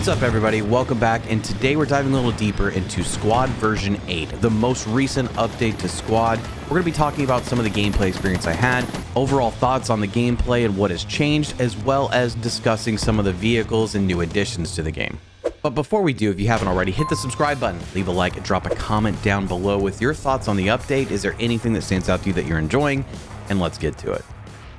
What's up, everybody? Welcome back, and today we're diving a little deeper into Squad version 8, the most recent update to Squad. We're going to be talking about some of the gameplay experience I had, overall thoughts on the gameplay and what has changed, as well as discussing some of the vehicles and new additions to the game. But before we do, if you haven't already, hit the subscribe button, leave a like, and drop a comment down below with your thoughts on the update. Is there anything that stands out to you that you're enjoying? And let's get to it.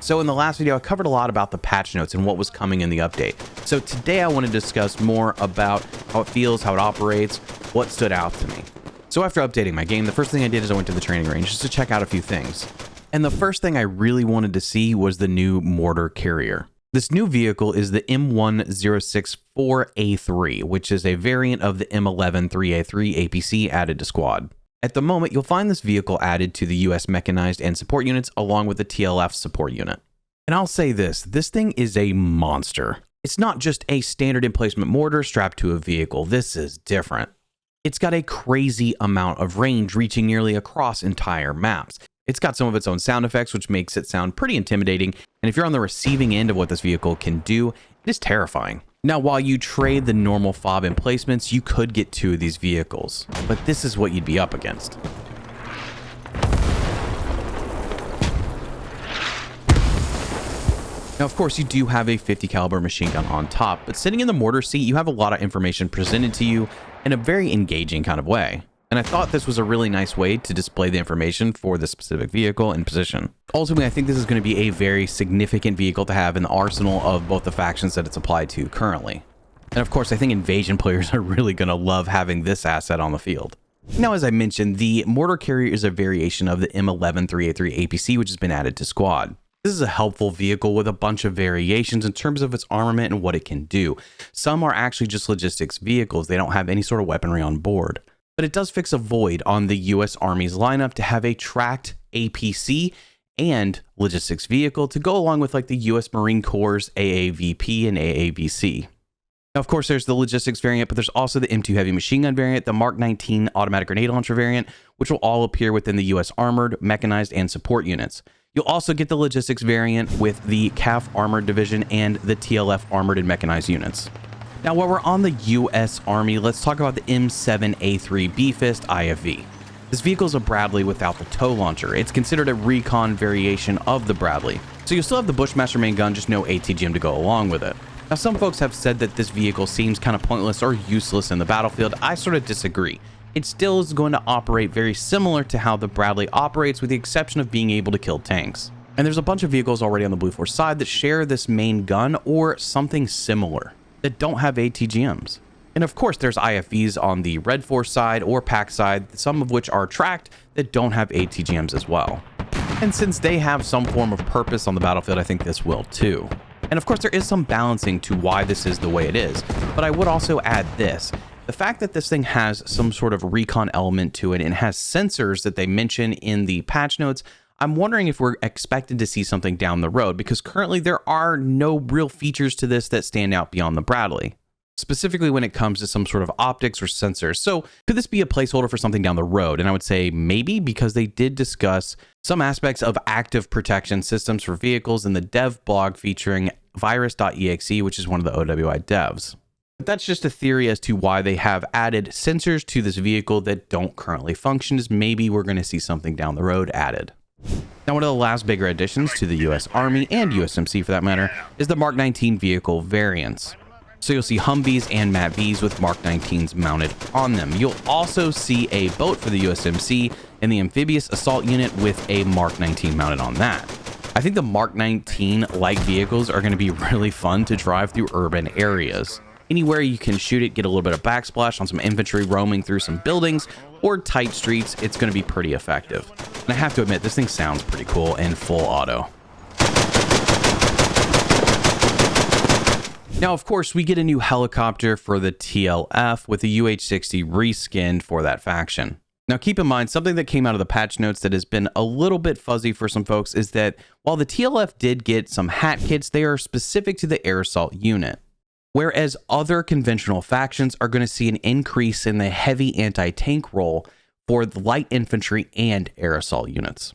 So in the last video, I covered a lot about the patch notes and what was coming in the update. So today I want to discuss more about how it feels, how it operates, what stood out to me. So after updating my game, the first thing I did is I went to the training range just to check out a few things. And the first thing I really wanted to see was the new Mortar Carrier. This new vehicle is the M1064A3, which is a variant of the M113A3 APC added to Squad. At the moment, you'll find this vehicle added to the US mechanized and support units along with the TLF support unit. And I'll say this thing is a monster. It's not just a standard emplacement mortar strapped to a vehicle. This is different. It's got a crazy amount of range reaching nearly across entire maps. It's got some of its own sound effects, which makes it sound pretty intimidating. And if you're on the receiving end of what this vehicle can do, it is terrifying. Now, while you trade the normal fob emplacements, you could get two of these vehicles, but this is what you'd be up against. Now, of course, you do have a 50 caliber machine gun on top, but sitting in the mortar seat, you have a lot of information presented to you in a very engaging kind of way. And I thought this was a really nice way to display the information for the specific vehicle and position. Ultimately, I think this is going to be a very significant vehicle to have in the arsenal of both the factions that it's applied to currently. And of course, I think invasion players are really going to love having this asset on the field. Now, as I mentioned, the Mortar Carrier is a variation of the M113A3 APC, which has been added to Squad. This is a helpful vehicle with a bunch of variations in terms of its armament and what it can do. Some are actually just logistics vehicles. They don't have any sort of weaponry on board. But it does fix a void on the US Army's lineup to have a tracked APC and logistics vehicle to go along with like the US Marine Corps' AAVP and AAVC. Now, of course, there's the logistics variant, but there's also the M2 heavy machine gun variant, the Mark 19 automatic grenade launcher variant, which will all appear within the US Armored, Mechanized, and Support units. You'll also get the logistics variant with the CAF Armored Division and the TLF Armored and Mechanized units. Now, while we're on the US Army, let's talk about the M7A3 B-Fist IFV. This vehicle is a Bradley without the tow launcher. It's considered a recon variation of the Bradley. So you'll still have the Bushmaster main gun, just no ATGM to go along with it. Now, some folks have said that this vehicle seems kind of pointless or useless in the battlefield. I sort of disagree. It still is going to operate very similar to how the Bradley operates, with the exception of being able to kill tanks. And there's a bunch of vehicles already on the Blue Force side that share this main gun or something similar that don't have ATGMs. And of course, there's IFVs on the Red Force side or PAC side, some of which are tracked that don't have ATGMs as well. And since they have some form of purpose on the battlefield, I think this will too. And of course, there is some balancing to why this is the way it is. But I would also add this. The fact that this thing has some sort of recon element to it and has sensors that they mention in the patch notes, I'm wondering if we're expected to see something down the road, because currently there are no real features to this that stand out beyond the Bradley, specifically when it comes to some sort of optics or sensors. So could this be a placeholder for something down the road? And I would say maybe, because they did discuss some aspects of active protection systems for vehicles in the dev blog featuring virus.exe, which is one of the OWI devs. But that's just a theory as to why they have added sensors to this vehicle that don't currently function, is maybe we're going to see something down the road added. Now, one of the last bigger additions to the US Army and USMC for that matter is the Mark 19 vehicle variants. So you'll see Humvees and MATVs with Mark 19s mounted on them. You'll also see a boat for the USMC and the amphibious assault unit with a Mark 19 mounted on that. I think the Mark 19 light vehicles are going to be really fun to drive through urban areas. Anywhere you can shoot it, get a little bit of backsplash on some infantry roaming through some buildings or tight streets, it's going to be pretty effective. And I have to admit, this thing sounds pretty cool in full auto. Now, of course, we get a new helicopter for the TLF with the UH-60 reskinned for that faction. Now, keep in mind, something that came out of the patch notes that has been a little bit fuzzy for some folks is that while the TLF did get some hat kits, they are specific to the air assault unit. Whereas other conventional factions are going to see an increase in the heavy anti-tank role for the light infantry and air assault units.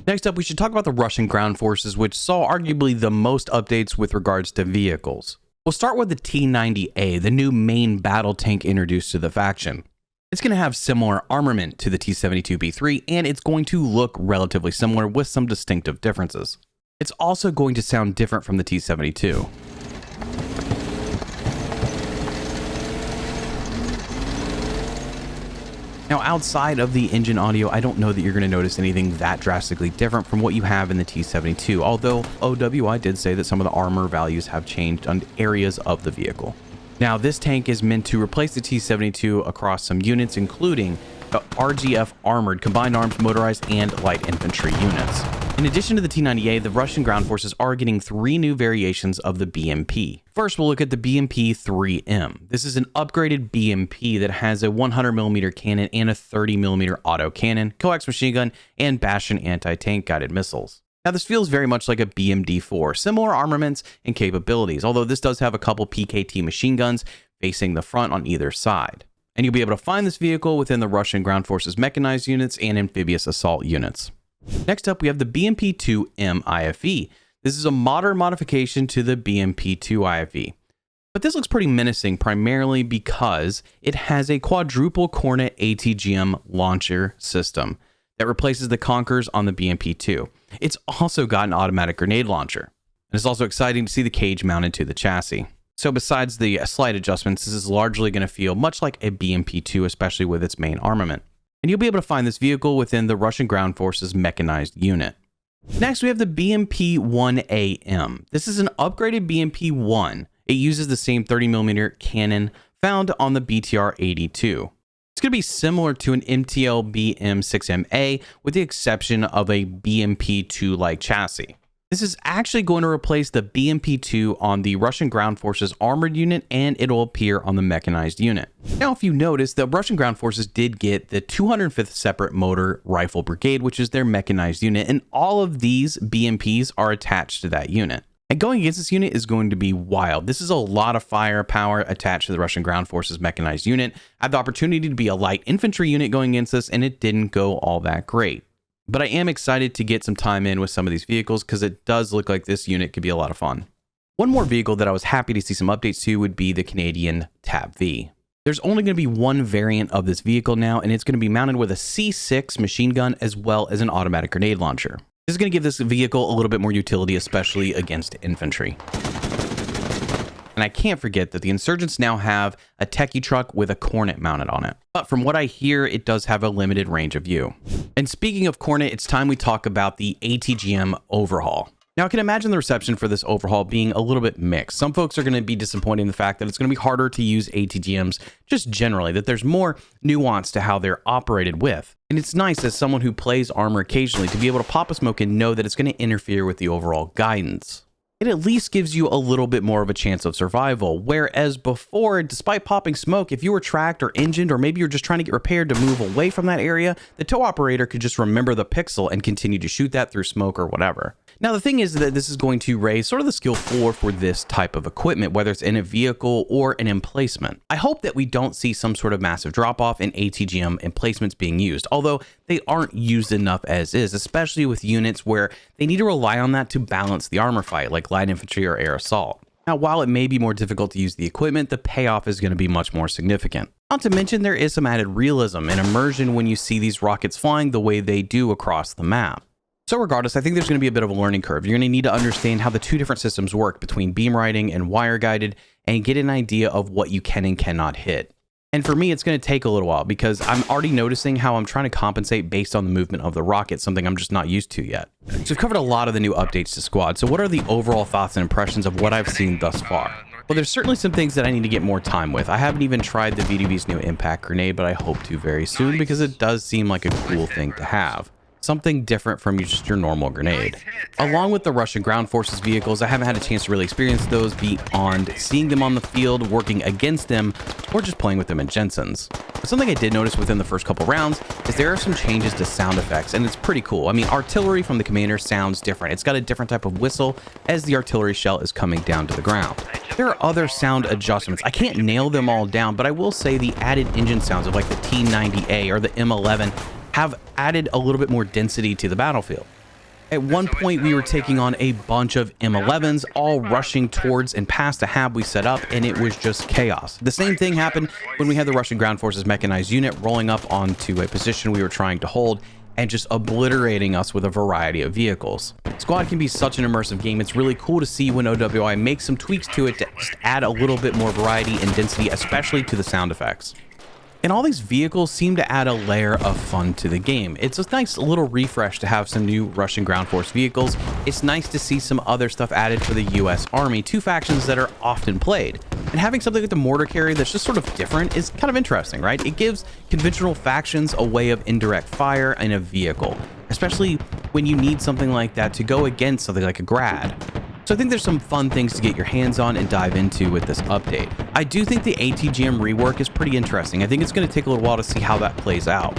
Next up, we should talk about the Russian ground forces, which saw arguably the most updates with regards to vehicles. We'll start with the T90A, the new main battle tank introduced to the faction. It's going to have similar armament to the T72B3, and it's going to look relatively similar with some distinctive differences. It's also going to sound different from the T72. Now, outside of the engine audio, I don't know that you're going to notice anything that drastically different from what you have in the T72, although OWI did say that some of the armor values have changed on areas of the vehicle. Now, this tank is meant to replace the T72 across some units, including the RGF armored, combined arms, motorized, and light infantry units. In addition to the T90A, the Russian ground forces are getting 3 new variations of the BMP. First, we'll look at the BMP-3M. This is an upgraded BMP that has a 100mm cannon and a 30mm auto cannon, coax machine gun, and Bastion anti-tank guided missiles. Now, this feels very much like a BMD-4, similar armaments and capabilities, although this does have a couple PKT machine guns facing the front on either side. And you'll be able to find this vehicle within the Russian ground forces mechanized units and amphibious assault units. Next up, we have the BMP-2M IFE. This is a modern modification to the BMP-2 IFE. But this looks pretty menacing, primarily because it has a quadruple Cornet ATGM launcher system that replaces the Conkers on the BMP-2. It's also got an automatic grenade launcher. And it's also exciting to see the cage mounted to the chassis. So besides the slight adjustments, this is largely going to feel much like a BMP-2, especially with its main armament. And you'll be able to find this vehicle within the Russian ground forces mechanized unit. Next, we have the BMP-1AM. This is an upgraded BMP-1. It uses the same 30mm cannon found on the BTR-82. It's going to be similar to an MTL BM6MA with the exception of a BMP-2-like chassis. This is actually going to replace the BMP-2 on the Russian ground forces armored unit, and it'll appear on the mechanized unit. Now, if you notice, the Russian ground forces did get the 205th Separate Motor Rifle Brigade, which is their mechanized unit, and all of these BMPs are attached to that unit. And going against this unit is going to be wild. This is a lot of firepower attached to the Russian ground forces mechanized unit. I had the opportunity to be a light infantry unit going against this, and it didn't go all that great. But I am excited to get some time in with some of these vehicles because it does look like this unit could be a lot of fun. One more vehicle that I was happy to see some updates to would be the Canadian Tab V. There's only going to be one variant of this vehicle now, and it's going to be mounted with a C6 machine gun as well as an automatic grenade launcher. This is going to give this vehicle a little bit more utility, especially against infantry. And I can't forget that the insurgents now have a techie truck with a Cornet mounted on it. But from what I hear, it does have a limited range of view. And speaking of Cornet, it's time we talk about the ATGM Overhaul. Now, I can imagine the reception for this overhaul being a little bit mixed. Some folks are going to be disappointed in the fact that it's going to be harder to use ATGMs just generally, that there's more nuance to how they're operated with. And it's nice as someone who plays armor occasionally to be able to pop a smoke and know that it's going to interfere with the overall guidance. It at least gives you a little bit more of a chance of survival, whereas before, despite popping smoke, if you were tracked or engined, or maybe you're just trying to get repaired to move away from that area, the tow operator could just remember the pixel and continue to shoot that through smoke or whatever. Now, the thing is that this is going to raise sort of the skill floor for this type of equipment, whether it's in a vehicle or an emplacement. I hope that we don't see some sort of massive drop-off in ATGM emplacements being used, although they aren't used enough as is, especially with units where they need to rely on that to balance the armor fight, like light infantry or air assault. Now, while it may be more difficult to use the equipment, the payoff is going to be much more significant. Not to mention, there is some added realism and immersion when you see these rockets flying the way they do across the map. So regardless, I think there's going to be a bit of a learning curve. You're going to need to understand how the two different systems work between beam riding and wire guided and get an idea of what you can and cannot hit. And for me, it's going to take a little while because I'm already noticing how I'm trying to compensate based on the movement of the rocket, something I'm just not used to yet. So we've covered a lot of the new updates to Squad. So what are the overall thoughts and impressions of what I've seen thus far? Well, there's certainly some things that I need to get more time with. I haven't even tried the VDV's new impact grenade, but I hope to very soon because it does seem like a cool thing to have. Something different from just your normal grenade. Along with the Russian ground forces vehicles, I haven't had a chance to really experience those beyond seeing them on the field, working against them, or just playing with them in Jensen's. But something I did notice within the first couple rounds is there are some changes to sound effects, and it's pretty cool. I mean, artillery from the commander sounds different. It's got a different type of whistle as the artillery shell is coming down to the ground. There are other sound adjustments. I can't nail them all down, but I will say the added engine sounds of like the T90A or the M11 have added a little bit more density to the battlefield. At one point, we were taking on a bunch of M11s, all rushing towards and past the hab we set up, and it was just chaos. The same thing happened when we had the Russian Ground Forces mechanized unit rolling up onto a position we were trying to hold and just obliterating us with a variety of vehicles. Squad can be such an immersive game. It's really cool to see when OWI makes some tweaks to it to just add a little bit more variety and density, especially to the sound effects. And all these vehicles seem to add a layer of fun to the game. It's a nice little refresh to have some new Russian Ground Force vehicles. It's nice to see some other stuff added for the US Army, two factions that are often played. And having something like the Mortar Carrier that's just sort of different is kind of interesting, right? It gives conventional factions a way of indirect fire in a vehicle, especially when you need something like that to go against something like a Grad. So I think there's some fun things to get your hands on and dive into with this update. I do think the ATGM rework is pretty interesting. I think it's going to take a little while to see how that plays out.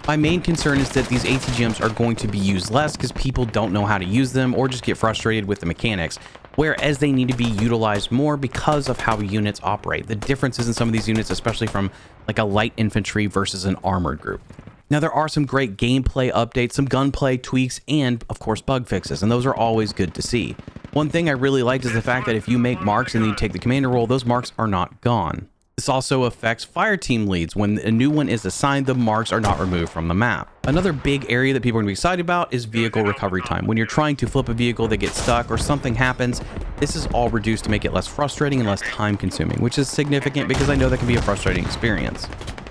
My main concern is that these ATGMs are going to be used less because people don't know how to use them or just get frustrated with the mechanics, whereas they need to be utilized more because of how units operate. The differences in some of these units, especially from like a light infantry versus an armored group. Now, there are some great gameplay updates, some gunplay tweaks, and of course bug fixes, and those are always good to see. One thing I really liked is the fact that if you make marks and then you take the commander role, those marks are not gone. This also affects fire team leads. When a new one is assigned, the marks are not removed from the map. Another big area that people are going to be excited about is vehicle recovery time. When you're trying to flip a vehicle that gets stuck or something happens, this is all reduced to make it less frustrating and less time consuming, which is significant because I know that can be a frustrating experience.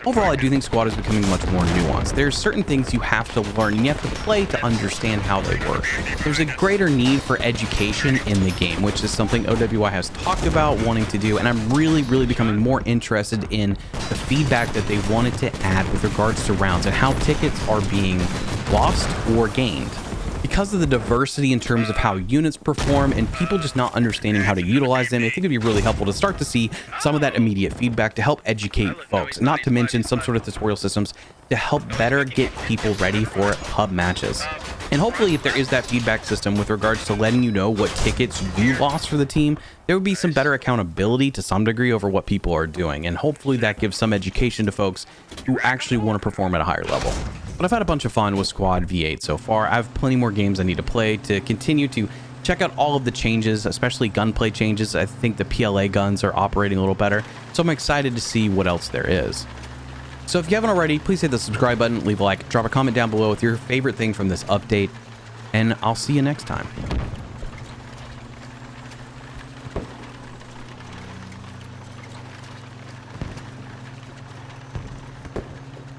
Overall, I do think Squad is becoming much more nuanced. There's certain things you have to learn and you have to play to understand how they work. There's a greater need for education in the game, which is something OWI has talked about wanting to do, and I'm really becoming more interested in the feedback that they wanted to add with regards to rounds and how tickets are being lost or gained. Because of the diversity in terms of how units perform and people just not understanding how to utilize them, I think it'd be really helpful to start to see some of that immediate feedback to help educate folks, not to mention some sort of tutorial systems to help better get people ready for hub matches. And hopefully if there is that feedback system with regards to letting you know what tickets you lost for the team, there would be some better accountability to some degree over what people are doing. And hopefully that gives some education to folks who actually want to perform at a higher level. But I've had a bunch of fun with Squad V8 so far. I have plenty more games I need to play to continue to check out all of the changes, especially gunplay changes. I think the PLA guns are operating a little better, so I'm excited to see what else there is. So if you haven't already, please hit the subscribe button, leave a like, drop a comment down below with your favorite thing from this update, and I'll see you next time.